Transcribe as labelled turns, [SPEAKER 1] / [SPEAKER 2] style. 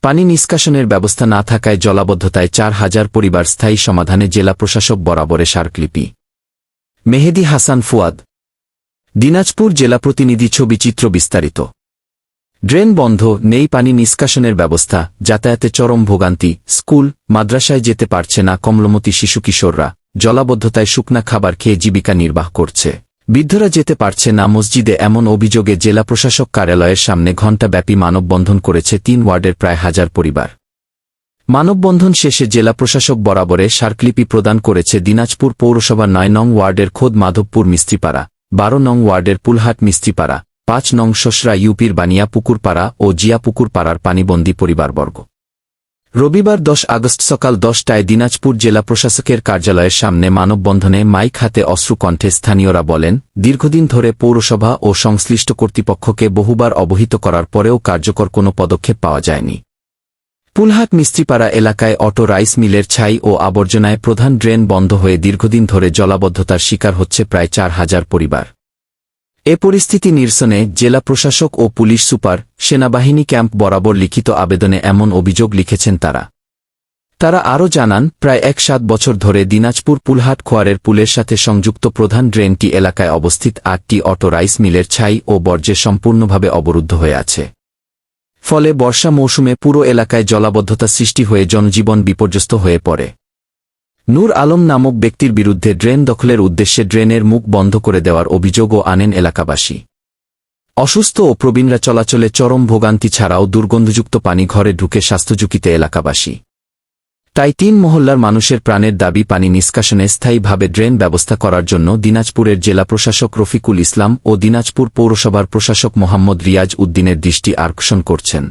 [SPEAKER 1] পানি নিষ্কাশনের ব্যবস্থা না থাকায় জলাবদ্ধতায় ৪,০০০ পরিবার স্থায়ী সমাধানে জেলা প্রশাসক বরাবরে স্মারকলিপি। মেহেদী হাসান ফুয়াদ, দিনাজপুর জেলা প্রতিনিধি। ছবি চিত্র বিস্তারিত। ড্রেন বন্ধ, নেই পানি নিষ্কাশনের ব্যবস্থা, যাতায়াতে চরম ভোগান্তি, স্কুল মাদ্রাসায় যেতে পারছে না কমলমতি শিশু কিশোররা, জলাবদ্ধতায় শুকনা খাবার খেয়ে জীবিকা নির্বাহ করছে, বৃদ্ধরা যেতে পারছে না মসজিদে। এমন অভিযোগে জেলা প্রশাসক কার্যালয়ের সামনে ঘণ্টাব্যাপী মানববন্ধন করেছে ৩ ওয়ার্ডের প্রায় ১,০০০ পরিবার। মানববন্ধন শেষে জেলা প্রশাসক বরাবরে স্মারকলিপি প্রদান করেছে দিনাজপুর পৌরসভার ৯ নং ওয়ার্ডের খোদ মাধবপুর মিস্ত্রিপাড়া, ১২ নং ওয়ার্ডের পুলহাট মিস্ত্রিপাড়া, ৫ নং শসরা ইউপির বানিয়া পুকুরপাড়া ও জিয়া পুকুরপাড়ার পানিবন্দী পরিবারবর্গ। রবিবার ১০ আগস্ট সকাল ১০টায় দিনাজপুর জেলা প্রশাসকের কার্যালয়ের সামনে মানববন্ধনে মাইক হাতে অশ্রু কণ্ঠে স্থানীয়রা বলেন, দীর্ঘদিন ধরে পৌরসভা ও সংশ্লিষ্ট কর্তৃপক্ষকে বহুবার অবহিত করার পরেও কার্যকর কোনো পদক্ষেপ পাওয়া যায়নি। পুলহাট মিস্ত্রিপাড়া এলাকায় অটো রাইস মিলের ছাই ও আবর্জনায় প্রধান ড্রেন বন্ধ হয়ে দীর্ঘদিন ধরে জলাবদ্ধতার শিকার হচ্ছে প্রায় ৪,০০০ পরিবার। এ পরিস্থিতি নিরসনে জেলা প্রশাসক ও পুলিশ সুপার, সেনাবাহিনী ক্যাম্প বরাবর লিখিত আবেদনে এমন অভিযোগ লিখেছেন তারা আরও জানান, প্রায় ১-৭ বছর ধরে দিনাজপুর পুলহাট খোয়ারের পুলের সাথে সংযুক্ত প্রধান ড্রেনটি এলাকায় অবস্থিত ৮টি অটো রাইস মিলের ছাই ও বর্জ্যে সম্পূর্ণভাবে অবরুদ্ধ হয়ে আছে। ফলে বর্ষা মৌসুমে পুরো এলাকায় জলাবদ্ধতা সৃষ্টি হয়ে জনজীবন বিপর্যস্ত হয়ে পড়ে। নূর আলম নামক ব্যক্তির বিরুদ্ধে ড্রেন দখলের উদ্দেশ্যে ড্রেনের মুখ বন্ধ করে দেওয়ার অভিযোগও আনেন এলাকাবাসী। অসুস্থ ও প্রবীণরা চলাচলে চরম ভোগান্তি ছাড়াও দুর্গন্ধযুক্ত পানি ঘরে ঢুকে স্বাস্থ্যঝুঁকিতে এলাকাবাসী। তাই ৩ মহল্লার মানুষের প্রাণের দাবি পানি নিষ্কাশনে স্থায়ীভাবে ড্রেন ব্যবস্থা করার জন্য দিনাজপুরের জেলা প্রশাসক রফিকুল ইসলাম ও দিনাজপুর পৌরসভার প্রশাসক মোহাম্মদ রিয়াজ উদ্দিনের দৃষ্টি আকর্ষণ করছেন।